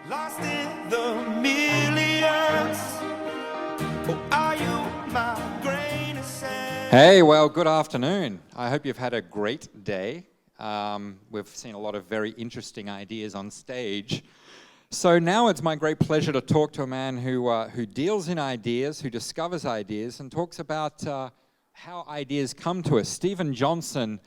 Lost in the millions. Oh, are you my grain of sand? Hey, well, good afternoon. I hope you've had a great day. We've seen a lot of very interesting ideas on stage. So now it's my great pleasure to talk to a man who deals in ideas, who discovers ideas, and talks about how ideas come to us. Stephen Johnson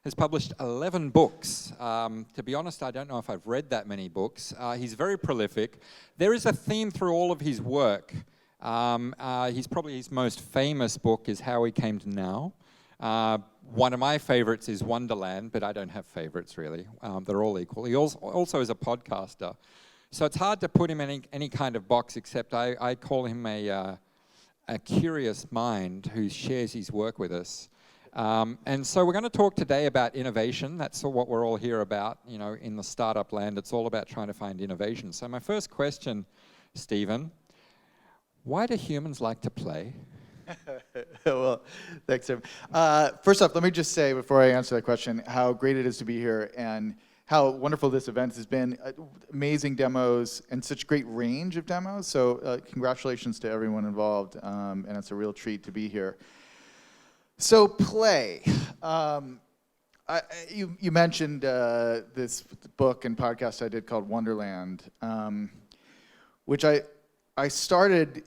has published 11 books. To be honest, I don't know if I've read that many books. He's very prolific. There is a theme through all of his work. He's probably his most famous book is How We Came to Now. One of my favorites is Wonderland, but I don't have favorites really. They're all equal. He also is a podcaster. So it's hard to put him in any kind of box, except I call him a curious mind who shares his work with us. And so we're going to talk today about innovation. That's what we're all here about. You know, in the startup land, it's all about trying to find innovation. So my first question, Stephen, why do humans like to play? Well, thanks, Tim. First off, let me just say before I answer that question how great it is to be here and how wonderful this event has been. Amazing demos and such great range of demos. So congratulations to everyone involved, and it's a real treat to be here. So play. You mentioned this book and podcast I did called Wonderland, which I started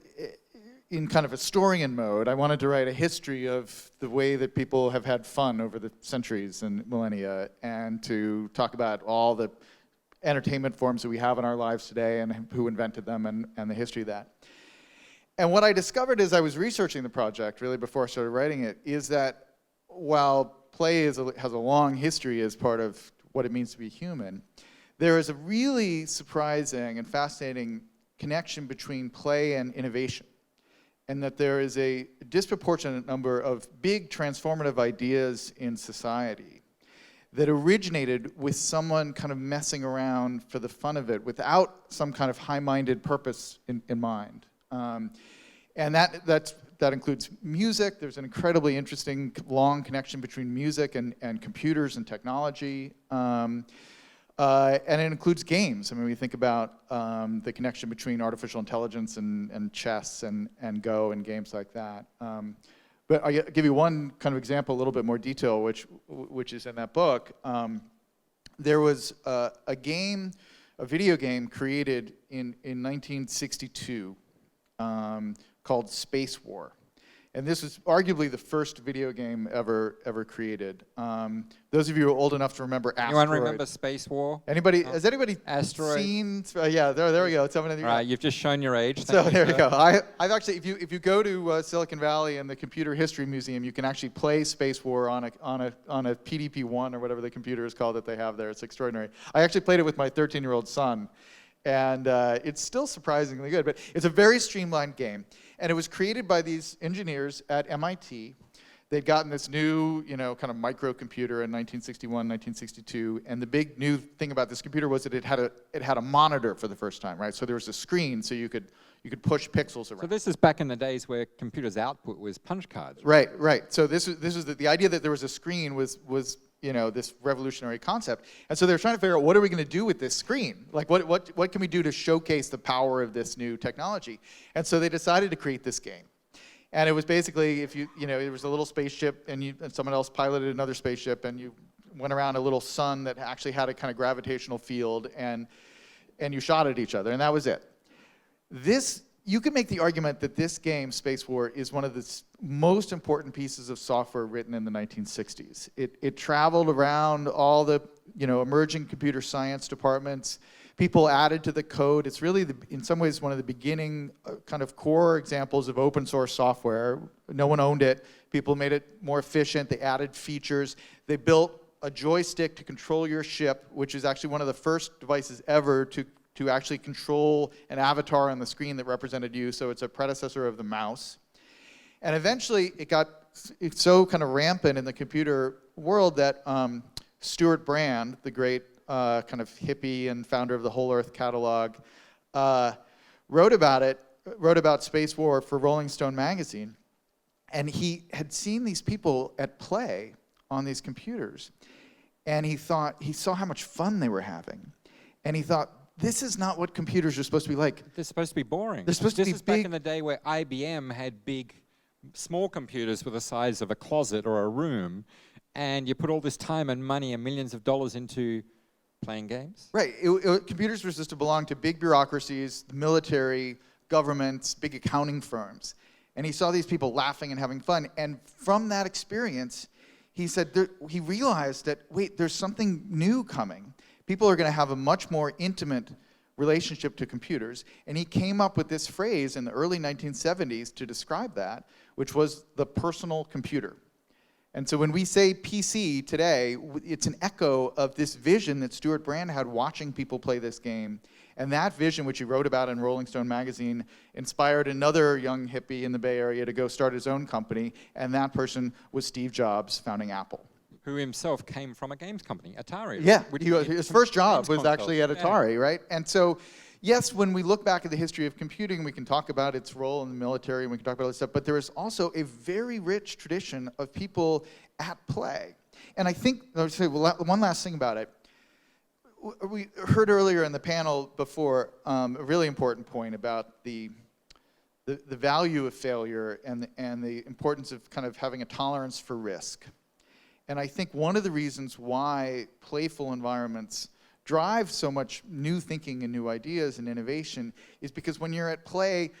in kind of historian mode. I wanted to write a history of the way that people have had fun over the centuries and millennia, and to talk about all the entertainment forms that we have in our lives today and who invented them and the history of that. And what I discovered as I was researching the project, really before I started writing it, is that while play has a long history as part of what it means to be human, there is a really surprising and fascinating connection between play and innovation. And that there is a disproportionate number of big transformative ideas in society that originated with someone kind of messing around for the fun of it without some kind of high-minded purpose in mind. And that includes music. There's an incredibly interesting long connection between music and computers and technology. And it includes games. I mean, we think about the connection between artificial intelligence and chess and Go and games like that. But I'll give you one kind of example, a little bit more detail, which is in that book. There was a video game created in 1962 called Space War. And this was arguably the first video game ever created. Those of you who are old enough to remember Asteroid. Anyone remember Space War? Anybody? Has anybody Asteroid? seen? Yeah, there we go. It's someone in the Right, you've just shown your age. So there you go. I've actually, if you go to Silicon Valley and the Computer History Museum, you can actually play Space War on a PDP-1 or whatever the computer is called that they have there. It's extraordinary. I actually played it with my 13-year-old son, and it's still surprisingly good. But it's a very streamlined game. And it was created by these engineers at MIT. They'd gotten this new, kind of microcomputer in 1961, 1962. And the big new thing about this computer was that it had a monitor for the first time, right? So there was a screen, so you could push pixels around. So this is back in the days where computers' output was punch cards. Right. So this was the idea that there was a screen was this revolutionary concept. And so they were trying to figure out, what are we going to do with this screen? Like, what can we do to showcase the power of this new technology? And so they decided to create this game. And it was basically, it was a little spaceship, and someone else piloted another spaceship, and you went around a little sun that actually had a kind of gravitational field, and you shot at each other, and that was it. You could make the argument that this game, Space War, is one of the most important pieces of software written in the 1960s. It traveled around all the emerging computer science departments. People added to the code. It's really, in some ways, one of the beginning kind of core examples of open source software. No one owned it. People made it more efficient. They added features. They built a joystick to control your ship, which is actually one of the first devices ever to actually control an avatar on the screen that represented you, so it's a predecessor of the mouse. And eventually, it's so kind of rampant in the computer world that Stuart Brand, the great kind of hippie and founder of the Whole Earth catalog, wrote about Space War for Rolling Stone magazine. And he had seen these people at play on these computers. And he saw how much fun they were having. And he thought, this is not what computers are supposed to be like. They're supposed to be boring. They're supposed to be This is back big. in the day where IBM had small computers with the size of a closet or a room, and you put all this time and money and millions of dollars into playing games. Right. Computers were supposed to belong to big bureaucracies, the military, governments, big accounting firms. And he saw these people laughing and having fun. And from that experience, he said he realized that, wait, there's something new coming. People are going to have a much more intimate relationship to computers. And he came up with this phrase in the early 1970s to describe that, which was the personal computer. And so when we say PC today, it's an echo of this vision that Stuart Brand had watching people play this game. And that vision, which he wrote about in Rolling Stone magazine, inspired another young hippie in the Bay Area to go start his own company. And that person was Steve Jobs, founding Apple. Who himself came from a games company, Atari. Yeah, Which his first job was consoles. actually at Atari, right? And so, yes, when we look back at the history of computing, we can talk about its role in the military, and we can talk about all this stuff, but there is also a very rich tradition of people at play. And I think, I'll say one last thing about it. We heard earlier in the panel before a really important point about the value of failure and the importance of kind of having a tolerance for risk. And I think one of the reasons why playful environments drive so much new thinking and new ideas and innovation is because when you're at play,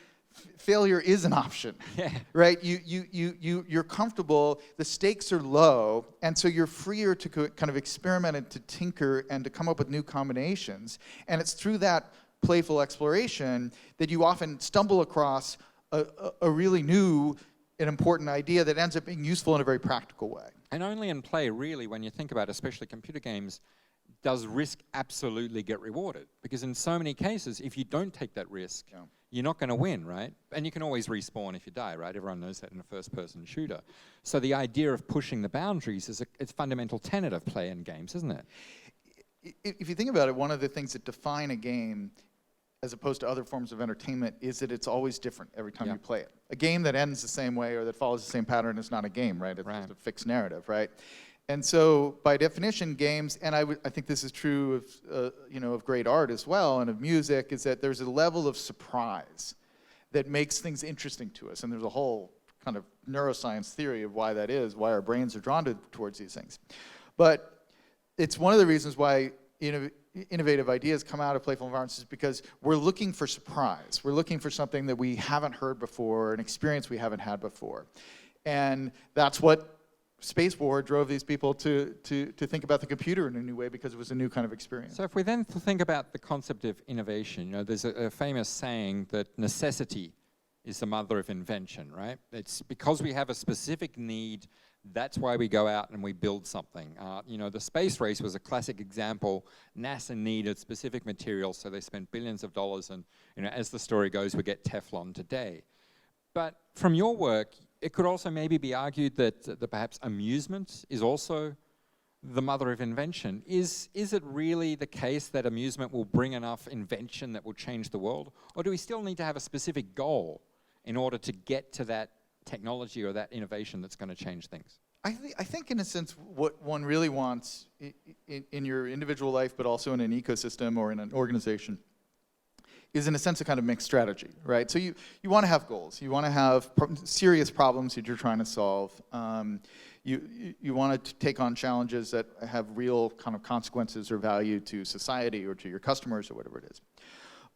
failure is an option, right? You're comfortable, the stakes are low, and so you're freer to kind of experiment and to tinker and to come up with new combinations. And it's through that playful exploration that you often stumble across a really new and important idea that ends up being useful in a very practical way. And only in play, really, when you think about especially computer games, does risk absolutely get rewarded. Because in so many cases, if you don't take that risk, you're not going to win, right? And you can always respawn if you die, right? Everyone knows that in a first-person shooter. So the idea of pushing the boundaries is it's a fundamental tenet of play in games, isn't it? If you think about it, one of the things that define a game as opposed to other forms of entertainment is that it's always different every time you play it. A game that ends the same way or that follows the same pattern is not a game, right? It's just a fixed narrative, right? And so, by definition, games, and I think this is true of of great art as well and of music, is that there's a level of surprise that makes things interesting to us. And there's a whole kind of neuroscience theory of why that is, why our brains are drawn towards these things. But it's one of the reasons why innovative ideas come out of playful environments is because we're looking for surprise. We're looking for something that we haven't heard before, an experience we haven't had before. And that's what Space War drove these people to think about the computer in a new way because it was a new kind of experience. So if we then think about the concept of innovation, there's a famous saying that necessity is the mother of invention, right? It's because we have a specific need, that's why we go out and we build something. The space race was a classic example. NASA needed specific materials, so they spent billions of dollars, and as the story goes, we get Teflon today. But from your work, it could also maybe be argued that perhaps amusement is also the mother of invention. Is it really the case that amusement will bring enough invention that will change the world? Or do we still need to have a specific goal in order to get to that technology or that innovation that's going to change things? I think in a sense what one really wants in your individual life, but also in an ecosystem or in an organization, is in a sense a kind of mixed strategy, right? So you want to have goals. You want to have serious problems that you're trying to solve. You want to take on challenges that have real kind of consequences or value to society or to your customers or whatever it is.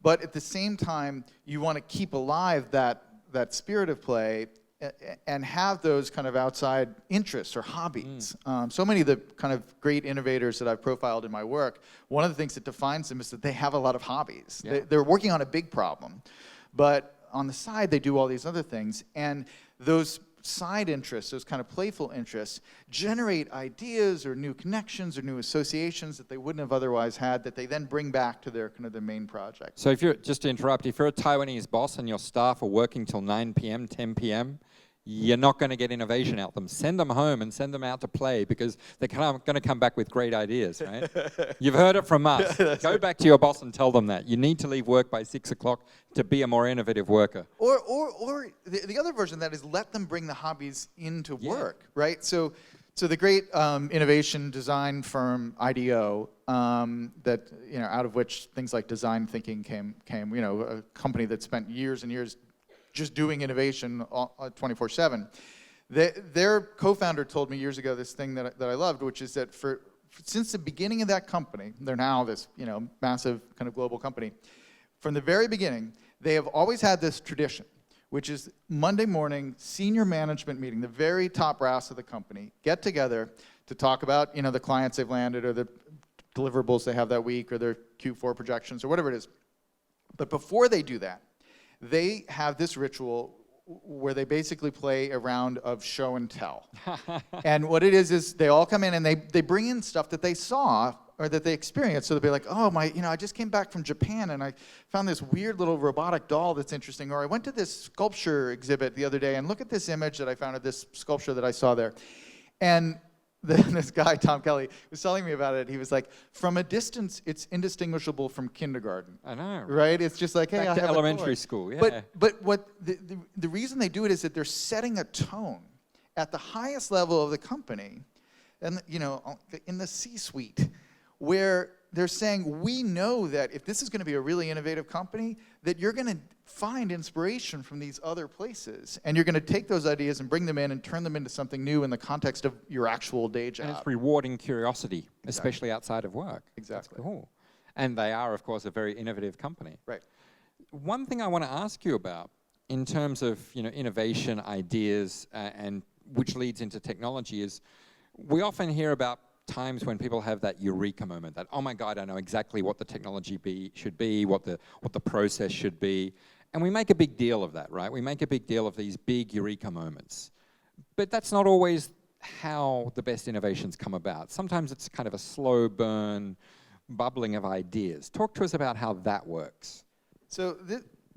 But at the same time, you want to keep alive that spirit of play and have those kind of outside interests or hobbies. So many of the kind of great innovators that I've profiled in my work, one of the things that defines them is that they have a lot of hobbies. Yeah. They're working on a big problem, but on the side they do all these other things, and those side interests, those kind of playful interests, generate ideas or new connections or new associations that they wouldn't have otherwise had that they then bring back to their kind of the main project. So if you're, just to interrupt, if you're a Taiwanese boss and your staff are working till 9 p.m., 10 p.m., you're not going to get innovation out of them. Send them home and send them out to play because they're going to come back with great ideas, right? You've heard it from us. Go back to your boss and tell them that. You need to leave work by 6 o'clock to be a more innovative worker. Or the other version of that is let them bring the hobbies into work, right? So So the great innovation design firm IDEO, that out of which things like design thinking came, a company that spent years and years just doing innovation 24/7. Their co-founder told me years ago this thing that I loved, which is that since the beginning of that company, they're now this massive kind of global company. From the very beginning, they have always had this tradition, which is Monday morning senior management meeting, the very top brass of the company, get together to talk about the clients they've landed or the deliverables they have that week or their Q4 projections or whatever it is. But before they do that, they have this ritual where they basically play a round of show and tell. And what it is they all come in and they bring in stuff that they saw or that they experienced. So they'll be like, oh, I just came back from Japan and I found this weird little robotic doll that's interesting. Or I went to this sculpture exhibit the other day and look at this image that I found of this sculpture that I saw there. And this guy, Tom Kelly, was telling me about it. He was like, from a distance, it's indistinguishable from kindergarten. I know. Right? It's just like, hey, back I to have elementary a toy. school, yeah. But what the reason they do it is that they're setting a tone at the highest level of the company, and in the C-suite, where they're saying, we know that if this is going to be a really innovative company, that you're going to find inspiration from these other places. And you're going to take those ideas and bring them in and turn them into something new in the context of your actual day job. And it's rewarding curiosity, especially outside of work. Exactly. That's cool. And they are, of course, a very innovative company. Right. One thing I want to ask you about in terms of innovation, ideas, and which leads into technology is we often hear about times when people have that eureka moment, that, oh my God, I know exactly what the technology should be, what the process should be. And we make a big deal of that, right? We make a big deal of these big eureka moments. But that's not always how the best innovations come about. Sometimes it's kind of a slow burn, bubbling of ideas. Talk to us about how that works. So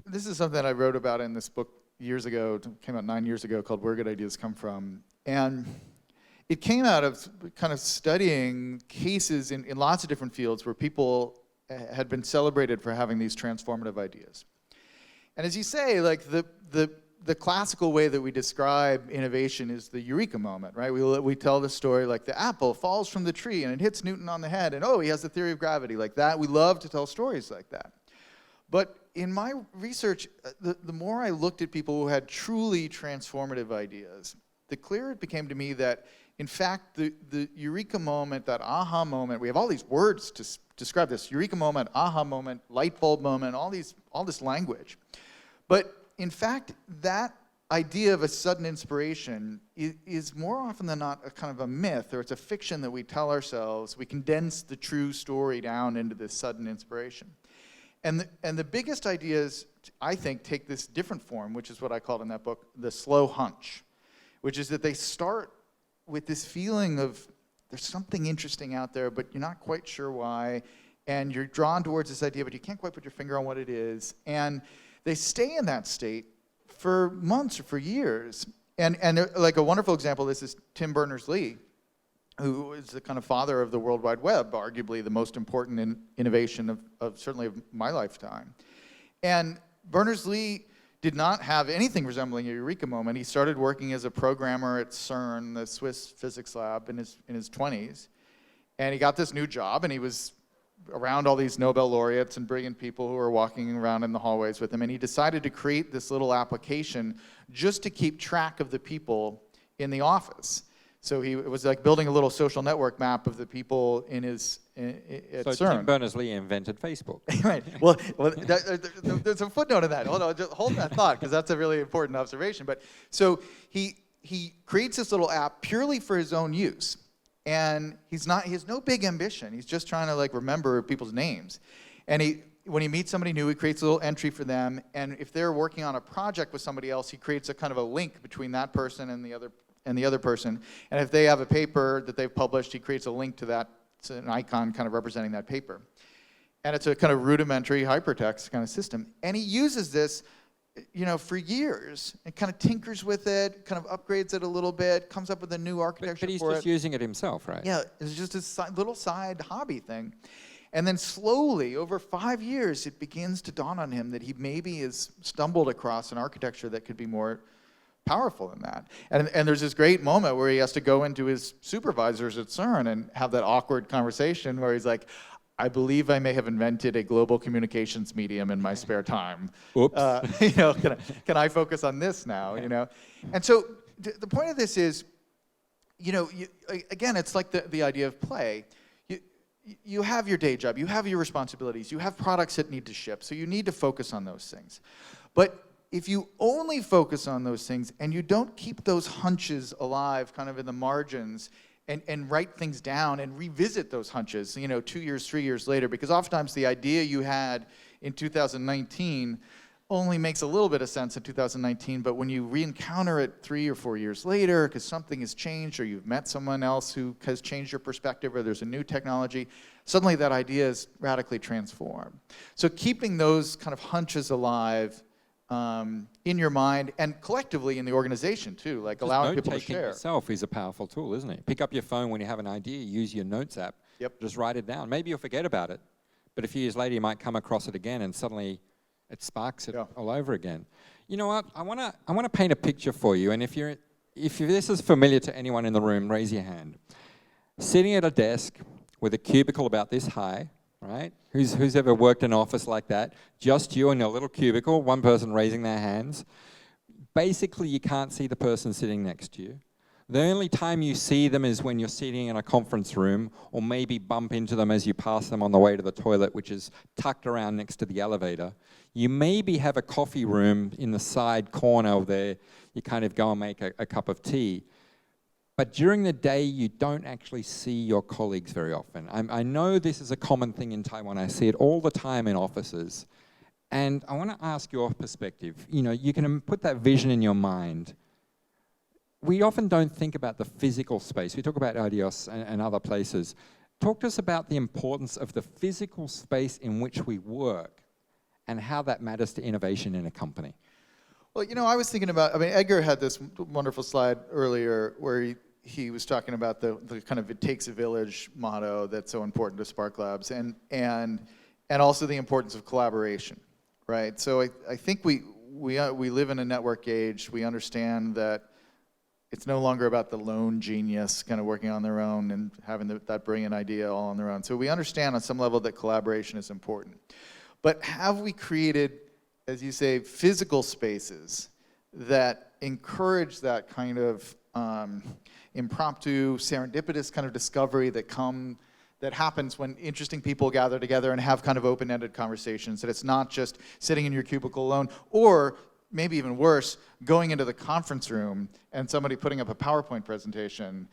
this is something I wrote about in this book years ago, came out 9 years ago, called Where Good Ideas Come From. And it came out of kind of studying cases in lots of different fields where people had been celebrated for having these transformative ideas. And as you say, like the classical way that we describe innovation is the eureka moment, right? We tell the story like the apple falls from the tree and it hits Newton on the head and he has the theory of gravity, like that. We love to tell stories like that. But in my research, the more I looked at people who had truly transformative ideas, the clearer it became to me that in fact, the eureka moment, that aha moment, we have all these words to describe this: eureka moment, aha moment, light bulb moment, all this language. But in fact, that idea of a sudden inspiration is more often than not a kind of a myth, or it's a fiction that we tell ourselves. We condense the true story down into this sudden inspiration. And the biggest ideas, I think, take this different form, which is what I called in that book the slow hunch, which is that they start with this feeling of there's something interesting out there, but you're not quite sure why, and you're drawn towards this idea, but you can't quite put your finger on what it is. And they stay in that state for months or for years. And like a wonderful example of this is Tim Berners-Lee, who is the kind of father of the World Wide Web, arguably the most important innovation of certainly of my lifetime. And Berners-Lee did not have anything resembling a eureka moment. He started working as a programmer at CERN, the Swiss physics lab, in his 20s. And he got this new job, and he was around all these Nobel laureates and brilliant people who were walking around in the hallways with him. And he decided to create this little application just to keep track of the people in the office. So it was like building a little social network map of the people in at CERN. So Tim Berners-Lee invented Facebook. Right. Well, there's a footnote in that. Hold on, just hold that thought, because that's a really important observation. But so he creates this little app purely for his own use, and he has no big ambition. He's just trying to remember people's names, and when he meets somebody new, he creates a little entry for them. And if they're working on a project with somebody else, he creates a kind of a link between that person and the other person. And if they have a paper that they've published, he creates a link to that. It's an icon kind of representing that paper. And it's a kind of rudimentary hypertext kind of system. And he uses this, for years, and kind of tinkers with it, kind of upgrades it a little bit, comes up with a new architecture for it. But he's just using it himself, right? Yeah, it's just a little side hobby thing. And then slowly, over 5 years, it begins to dawn on him that he maybe has stumbled across an architecture that could be more powerful than that. And there's this great moment where he has to go into his supervisors at CERN and have that awkward conversation where he's like, I believe I may have invented a global communications medium in my spare time. Oops. Can I focus on this now? And so the point of this is, again, it's like the idea of play. You have your day job, you have your responsibilities, you have products that need to ship, so you need to focus on those things. But if you only focus on those things and you don't keep those hunches alive kind of in the margins and write things down and revisit those hunches, 2 years, 3 years later, because oftentimes the idea you had in 2019 only makes a little bit of sense in 2019, but when you re-encounter it 3 or 4 years later because something has changed or you've met someone else who has changed your perspective or there's a new technology, suddenly that idea is radically transformed. So keeping those kind of hunches alive in your mind and collectively in the organization too, like just allowing people to share. Note-taking itself is a powerful tool, isn't it? Pick up your phone when you have an idea, use your notes app, just write it down. Maybe you'll forget about it, but a few years later you might come across it again and suddenly it sparks it all over again. You know what? I want to paint a picture for you, and if this is familiar to anyone in the room, raise your hand. Sitting at a desk with a cubicle about this high, right? Who's ever worked in an office like that? Just you in your little cubicle, one person raising their hands. Basically, you can't see the person sitting next to you. The only time you see them is when you're sitting in a conference room or maybe bump into them as you pass them on the way to the toilet, which is tucked around next to the elevator. You maybe have a coffee room in the side corner there. You kind of go and make a cup of tea. But during the day, you don't actually see your colleagues very often. I know this is a common thing in Taiwan. I see it all the time in offices. And I want to ask your perspective. You can put that vision in your mind. We often don't think about the physical space. We talk about IDEOS and other places. Talk to us about the importance of the physical space in which we work and how that matters to innovation in a company. Well, I was thinking about, Edgar had this wonderful slide earlier where he was talking about the kind of it takes a village motto that's so important to SparkLabs and also the importance of collaboration, right? So I think we live in a network age. We understand that it's no longer about the lone genius kind of working on their own and having that brilliant idea all on their own. So we understand on some level that collaboration is important. But have we created, as you say, physical spaces that encourage that kind of impromptu, serendipitous kind of discovery that happens when interesting people gather together and have kind of open-ended conversations, that it's not just sitting in your cubicle alone, or maybe even worse, going into the conference room and somebody putting up a PowerPoint presentation,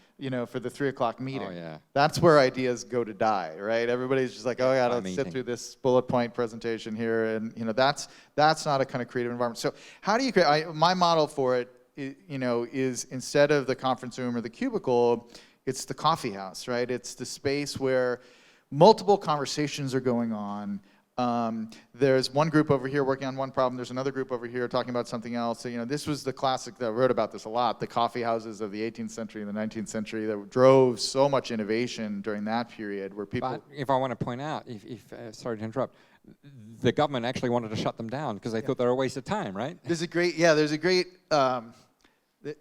for the 3 o'clock meeting. Oh, yeah. That's where ideas go to die, right? Everybody's just like, oh yeah, let's sit through this bullet point presentation here, and that's not a kind of creative environment. So how do you create? My model for it, is instead of the conference room or the cubicle, it's the coffee house, right? It's the space where multiple conversations are going on. There's one group over here working on one problem. There's another group over here talking about something else. So, this was the classic, I wrote about this a lot, the coffee houses of the 18th century and the 19th century that drove so much innovation during that period where people... But if I want to point out, sorry to interrupt, the government actually wanted to shut them down because they thought they were a waste of time, right? There's a great...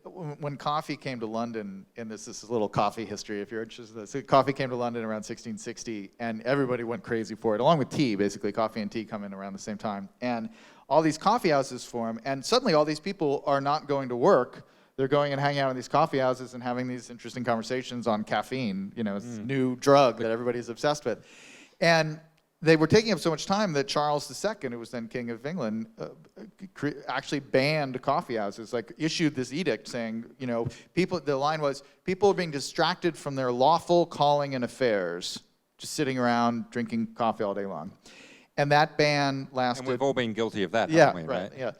when coffee came to London, and this is a little coffee history if you're interested in this, so coffee came to London around 1660, and everybody went crazy for it, along with tea, basically. Coffee and tea come in around the same time. And all these coffee houses form, and suddenly all these people are not going to work. They're going and hanging out in these coffee houses and having these interesting conversations on caffeine, this new drug that everybody's obsessed with. And they were taking up so much time that Charles II, who was then King of England, actually banned coffee houses, issued this edict saying, the line was, people are being distracted from their lawful calling and affairs, just sitting around drinking coffee all day long. And that ban lasted... And we've all been guilty of that, haven't we? Right? Yeah.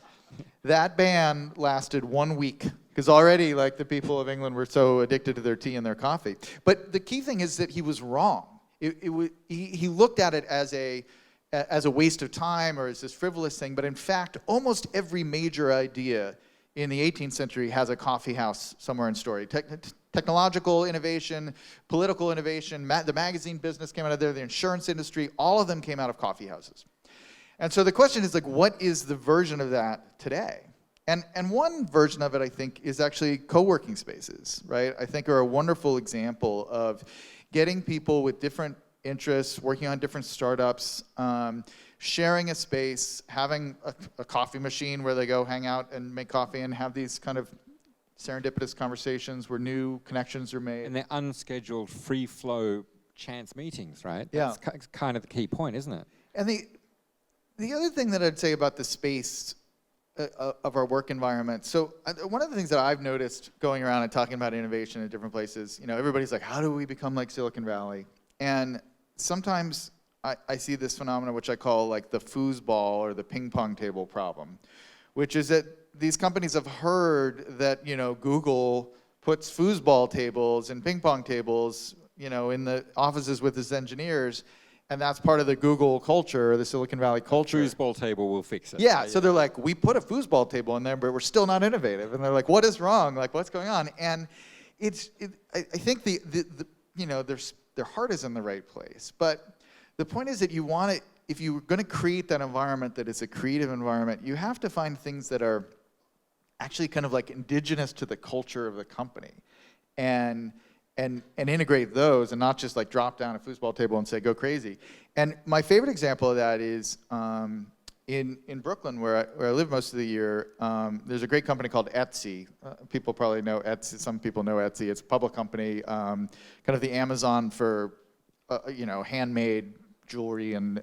That ban lasted 1 week, because already, the people of England were so addicted to their tea and their coffee. But the key thing is that he was wrong. He looked at it as a waste of time or as this frivolous thing, but in fact, almost every major idea in the 18th century has a coffee house somewhere in story. Technological innovation, political innovation, the magazine business came out of there, the insurance industry, all of them came out of coffee houses. And so the question is, what is the version of that today? And one version of it, I think, is actually co-working spaces, right? I think are a wonderful example of getting people with different interests, working on different startups, sharing a space, having a coffee machine where they go hang out and make coffee and have these kind of serendipitous conversations where new connections are made. And they're unscheduled, free-flow chance meetings, right? Yeah. That's kind of the key point, isn't it? And the other thing that I'd say about the space of our work environment, so one of the things that I've noticed going around and talking about innovation in different places, everybody's like, how do we become like Silicon Valley? And sometimes I see this phenomenon which I call like the foosball or the ping pong table problem, which is that these companies have heard that Google puts foosball tables and ping pong tables in the offices with its engineers, and that's part of the Google culture, the Silicon Valley culture. Foosball table will fix it. Yeah, so they're like, we put a foosball table in there, but we're still not innovative. And they're like, what is wrong? Like, what's going on? And I think their heart is in the right place. But the point is that if you're going to create that environment that is a creative environment, you have to find things that are actually kind of like indigenous to the culture of the company. And integrate those and not just like drop down a foosball table and say, go crazy. And my favorite example of that is in Brooklyn, where I live most of the year. There's a great company called Etsy. People probably know Etsy. Some people know Etsy. It's a public company, kind of the Amazon for handmade jewelry and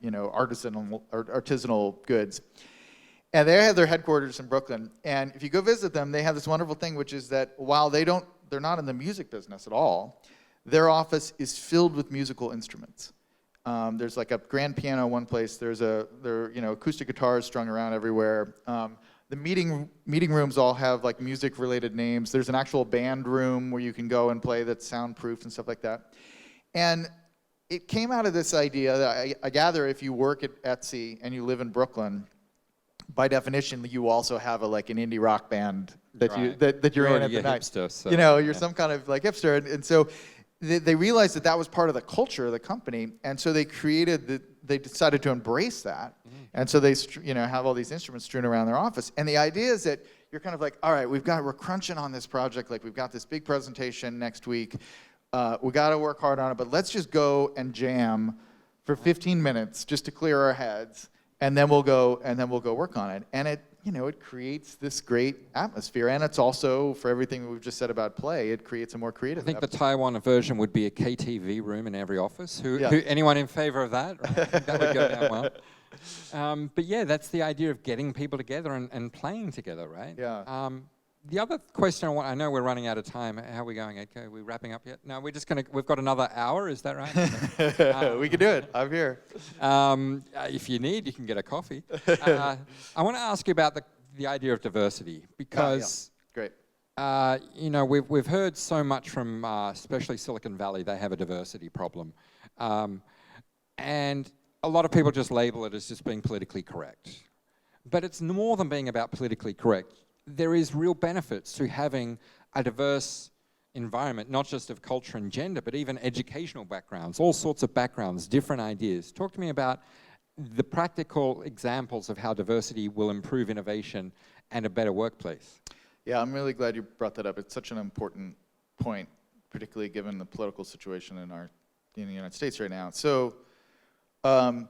artisanal goods. And they have their headquarters in Brooklyn. And if you go visit them, they have this wonderful thing, which is that while they're not in the music business at all, their office is filled with musical instruments. There's like a grand piano in one place. There are acoustic guitars strung around everywhere. The meeting rooms all have like music-related names. There's an actual band room where you can go and play that's soundproof and stuff like that. And it came out of this idea that I gather if you work at Etsy and you live in Brooklyn, by definition, you also have an indie rock band that you're in at the night. Hipster, so, you're some kind of like hipster, and so they realized that was part of the culture of the company, and so they decided to embrace that, and so they have all these instruments strewn around their office, and the idea is that you're kind of like, all right, we're crunching on this project, like we've got this big presentation next week, we got to work hard on it, but let's just go and jam for 15 minutes just to clear our heads. And then we'll go work on it, and it creates this great atmosphere, and it's also, for everything we've just said about play, it creates a more creative. I think the Taiwan version would be a KTV room in every office. Anyone in favor of that? Right? I think that would go down well. But yeah, that's the idea of getting people together and playing together, right? Yeah. The other question I know we're running out of time. How are we going, Edco? Are we wrapping up yet? No, we've got another hour, is that right? We can do it. I'm here. If you need, you can get a coffee. I want to ask you about the idea of diversity, because Great. We've heard so much from especially Silicon Valley. They have a diversity problem. And a lot of people just label it as just being politically correct. But it's more than being about politically correct. There is real benefits to having a diverse environment, not just of culture and gender, but even educational backgrounds, all sorts of backgrounds, different ideas. Talk to me about the practical examples of how diversity will improve innovation and a better workplace. Yeah, I'm really glad you brought that up. It's such an important point, particularly given the political situation in the United States right now. So, a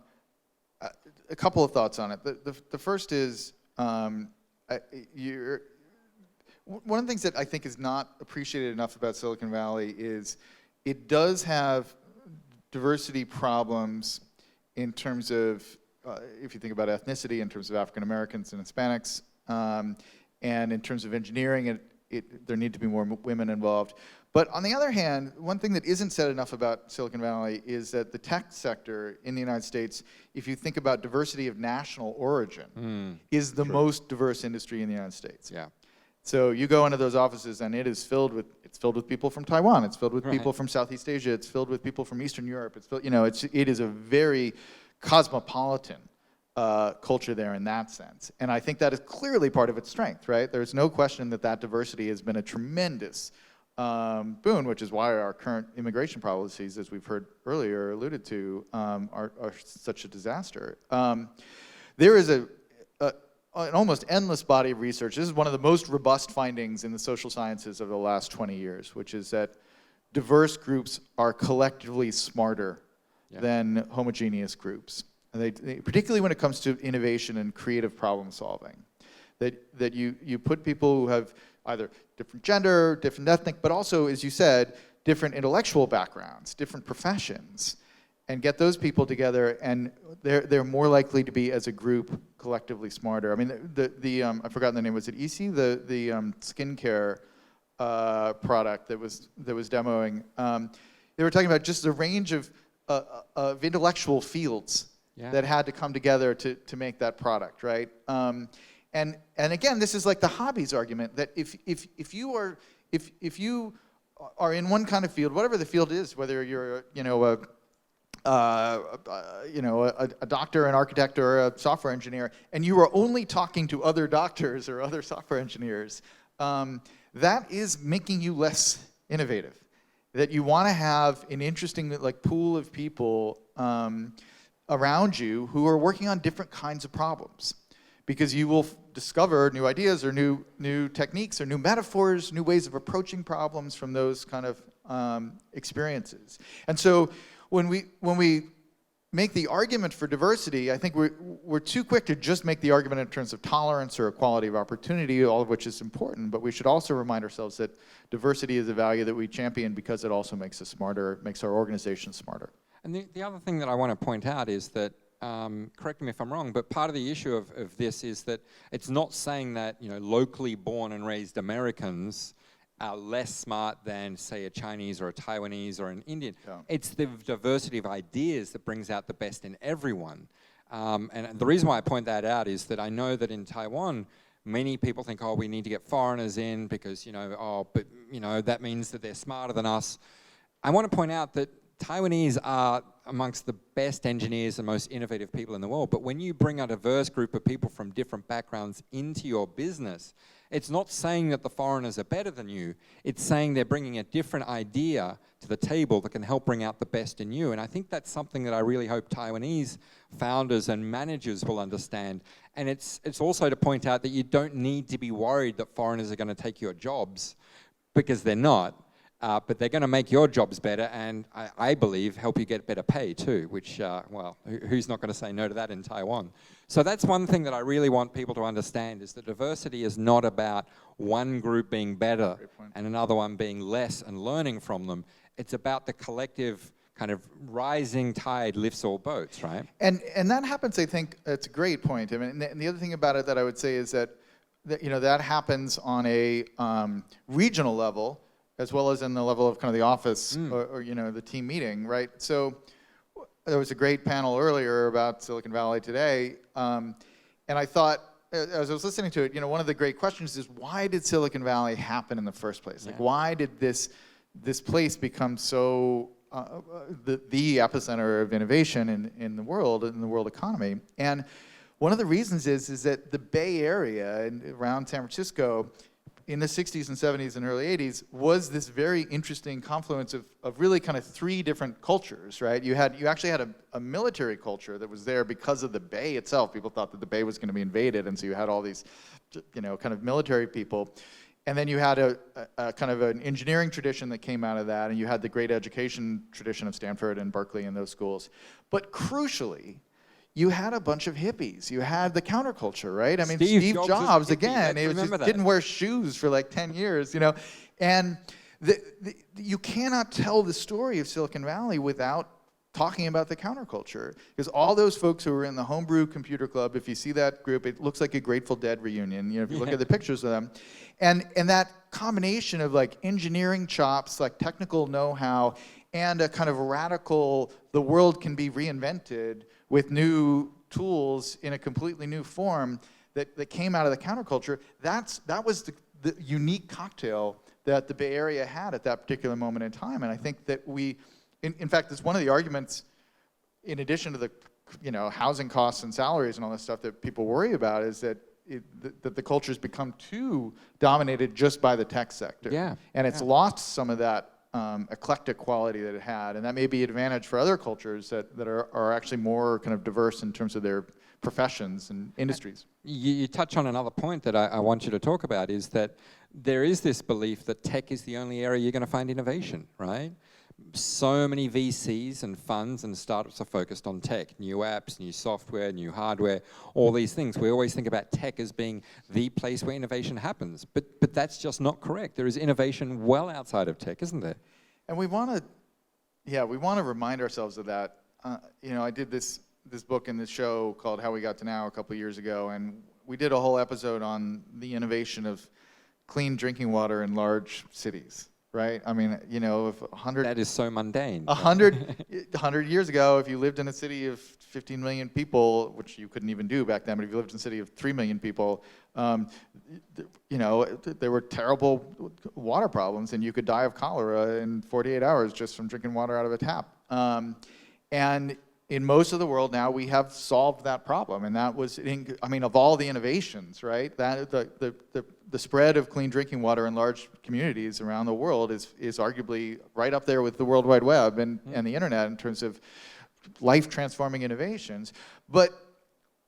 couple of thoughts on it. The first is, one of the things that I think is not appreciated enough about Silicon Valley is it does have diversity problems in terms of, if you think about ethnicity, in terms of African Americans and Hispanics, and in terms of engineering, there need to be more women involved. But on the other hand, one thing that isn't said enough about Silicon Valley is that the tech sector in the United States, if you think about diversity of national origin, is the most diverse industry in the United States. Yeah. So you go into those offices and it's filled with people from Taiwan, it's filled with people from Southeast Asia, it's filled with people from Eastern Europe. It is a very cosmopolitan culture there in that sense. And I think that is clearly part of its strength, right? There's no question that diversity has been a tremendous boon, which is why our current immigration policies, as we've heard earlier alluded to, are such a disaster. There is an almost endless body of research. This is one of the most robust findings in the social sciences of the last 20 years, which is that diverse groups are collectively smarter than homogeneous groups. And they, particularly when it comes to innovation and creative problem solving. That you put people who have either different gender, different ethnic, but also, as you said, different intellectual backgrounds, different professions, and get those people together, and they're more likely to be, as a group, collectively smarter. I mean, I've forgotten the name. Was it EC? The skincare product that was demoing. They were talking about just the range of intellectual fields that had to come together to make that product, right? And again, this is like the hobbies argument, that if you are in one kind of field, whatever the field is, whether you're a doctor, an architect, or a software engineer, and you are only talking to other doctors or other software engineers, that is making you less innovative. That you want to have an interesting pool of people around you who are working on different kinds of problems, because you will discover new ideas or new techniques or new metaphors, new ways of approaching problems from those kind of experiences. And so when we make the argument for diversity, I think we're too quick to just make the argument in terms of tolerance or equality of opportunity, all of which is important, but we should also remind ourselves that diversity is a value that we champion because it also makes us smarter, makes our organization smarter. And the other thing that I want to point out is that, correct me if I'm wrong, but part of the issue of this is that it's not saying that locally born and raised Americans are less smart than, say, a Chinese or a Taiwanese or an Indian. Yeah. It's the diversity of ideas that brings out the best in everyone. And the reason why I point that out is that I know that in Taiwan, many people think, we need to get foreigners in because, that means that they're smarter than us. I want to point out that Taiwanese are amongst the best engineers and most innovative people in the world. But when you bring a diverse group of people from different backgrounds into your business, it's not saying that the foreigners are better than you. It's saying they're bringing a different idea to the table that can help bring out the best in you. And I think that's something that I really hope Taiwanese founders and managers will understand. And it's also to point out that you don't need to be worried that foreigners are going to take your jobs, because they're not. But they're going to make your jobs better, and I believe help you get better pay too, which, who's not going to say no to that in Taiwan? So that's one thing that I really want people to understand, is that diversity is not about one group being better and another one being less and learning from them. It's about the collective kind of rising tide lifts all boats, right? And that happens, I think, it's a great point. I mean, and the other thing about it that I would say is that that happens on a regional level, as well as in the level of kind of the office or the team meeting, right? So there was a great panel earlier about Silicon Valley today, and I thought, as I was listening to it, one of the great questions is, why did Silicon Valley happen in the first place? Like, why did this place become so the epicenter of innovation in the world economy? And one of the reasons is that the Bay Area and around San Francisco, in the 60s and 70s and early 80s, was this very interesting confluence of really kind of three different cultures, right? You actually had a military culture that was there because of the Bay itself. People thought that the Bay was going to be invaded, and so you had all these, kind of military people. And then you had a kind of an engineering tradition that came out of that, and you had the great education tradition of Stanford and Berkeley and those schools. But crucially, you had a bunch of hippies. You had the counterculture, right? I mean, Steve Jobs again, he didn't wear shoes for like 10 years, And you cannot tell the story of Silicon Valley without talking about the counterculture. Because all those folks who were in the homebrew computer club, if you see that group, it looks like a Grateful Dead reunion, if you look at the pictures of them. And that combination of like engineering chops, like technical know-how, and a kind of radical, the world can be reinvented with new tools in a completely new form that came out of the counterculture, that was the unique cocktail that the Bay Area had at that particular moment in time. And I think that in fact, it's one of the arguments, in addition to the housing costs and salaries and all this stuff that people worry about, is that that the culture's become too dominated just by the tech sector. Yeah. And it's lost some of that eclectic quality that it had, and that may be an advantage for other cultures that are actually more kind of diverse in terms of their professions and industries. You touch on another point that I want you to talk about, is that there is this belief that tech is the only area you're going to find innovation, right? So many VCs and funds and startups are focused on tech, new apps, new software, new hardware, all these things. We always think about tech as being the place where innovation happens, but that's just not correct. There is innovation well outside of tech, isn't there? And we want to remind ourselves of that. I did this book and this show called How We Got to Now a couple of years ago, and we did a whole episode on the innovation of clean drinking water in large cities. Right? I mean, if 100... That is so mundane. 100 years ago, if you lived in a city of 15 million people, which you couldn't even do back then, but if you lived in a city of 3 million people, there were terrible water problems, and you could die of cholera in 48 hours just from drinking water out of a tap. And in most of the world now, we have solved that problem, and that was, of all the innovations, right? That the spread of clean drinking water in large communities around the world is arguably right up there with the World Wide Web and the internet in terms of life-transforming innovations. But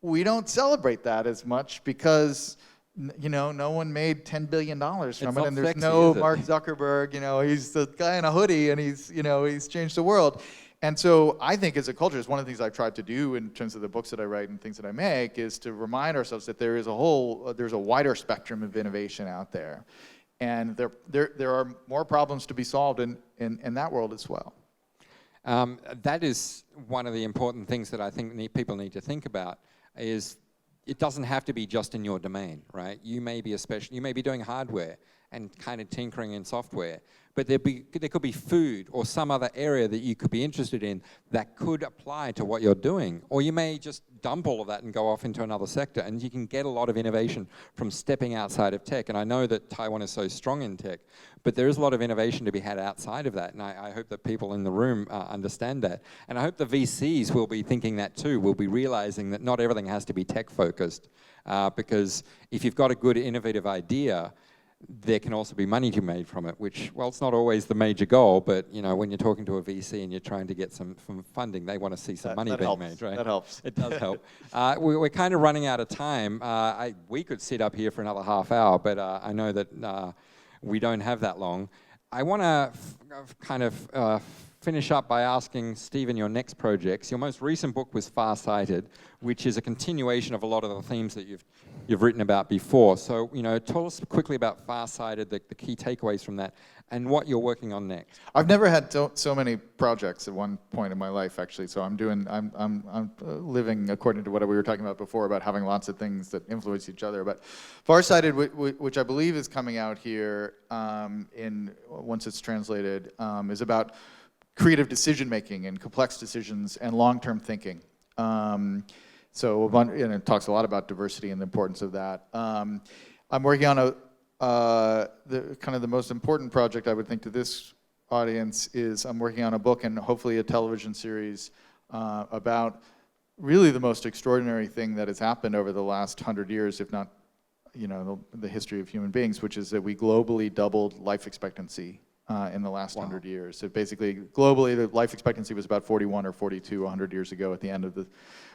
we don't celebrate that as much because no one made $10 billion from it, and there's no Mark Zuckerberg. He's the guy in a hoodie, and he's changed the world. And so I think as a culture, it's one of the things I've tried to do in terms of the books that I write and things that I make, is to remind ourselves that there's a wider spectrum of innovation out there. And there are more problems to be solved in that world as well. That is one of the important things that I think people need to think about, is it doesn't have to be just in your domain, right? You may be doing hardware and kind of tinkering in software, but there could be food or some other area that you could be interested in that could apply to what you're doing. Or you may just dump all of that and go off into another sector, and you can get a lot of innovation from stepping outside of tech. And I know that Taiwan is so strong in tech, but there is a lot of innovation to be had outside of that, and I hope that people in the room understand that. And I hope the VCs will be thinking that too, will be realizing that not everything has to be tech-focused, because if you've got a good innovative idea, there can also be money to be made from it, which, well, it's not always the major goal, but when you're talking to a VC and you're trying to get some funding, they want to see some money being made, right? That helps. It does help. We're kind of running out of time. We could sit up here for another half hour, but I know that we don't have that long. I want to kind of finish up by asking Stephen your next projects. Your most recent book was Farsighted, which is a continuation of a lot of the themes that you've written about before. So, tell us quickly about Farsighted, the key takeaways from that, and what you're working on next. I've never had so many projects at one point in my life, actually. So I'm living according to what we were talking about before, about having lots of things that influence each other. But Farsighted, which I believe is coming out here once it's translated, is about creative decision-making and complex decisions and long-term thinking. So it talks a lot about diversity and the importance of that. I'm working on the most important project, I would think, to this audience is I'm working on a book and hopefully a television series about really the most extraordinary thing that has happened over the last 100 years, if not the history of human beings, which is that we globally doubled life expectancy in the last 100 years. So basically, globally, the life expectancy was about 41 or 42 100 years ago at the end of the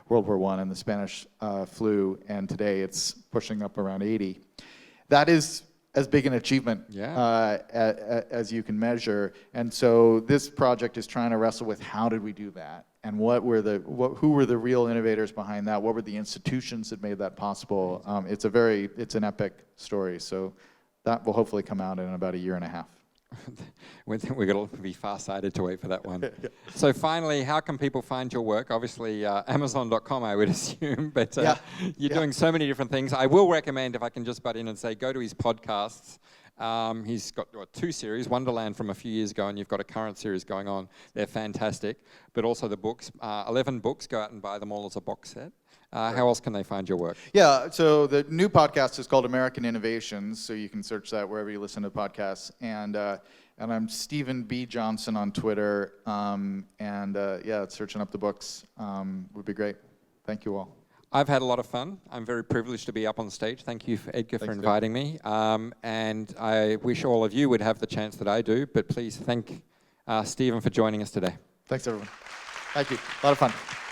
World War I and the Spanish flu, and today it's pushing up around 80. That is as big an achievement as you can measure. And so this project is trying to wrestle with how did we do that? And who were the real innovators behind that? What were the institutions that made that possible? It's an epic story. So that will hopefully come out in about a year and a half. We're going to be far-sighted to wait for that one. So finally, how can people find your work? Obviously, Amazon.com, I would assume, but you're doing so many different things. I will recommend, if I can just butt in and say, go to his podcasts. He's got 2 series, Wonderland from a few years ago, and you've got a current series going on. They're fantastic. But also the books, 11 books, go out and buy them all as a box set. How else can they find your work? Yeah, so the new podcast is called American Innovations, so you can search that wherever you listen to podcasts. And I'm Stephen B. Johnson on Twitter. Searching up the books would be great. Thank you all. I've had a lot of fun. I'm very privileged to be up on stage. Thank you, Edgar, for inviting me. And I wish all of you would have the chance that I do, but please thank Stephen for joining us today. Thanks, everyone. Thank you. A lot of fun.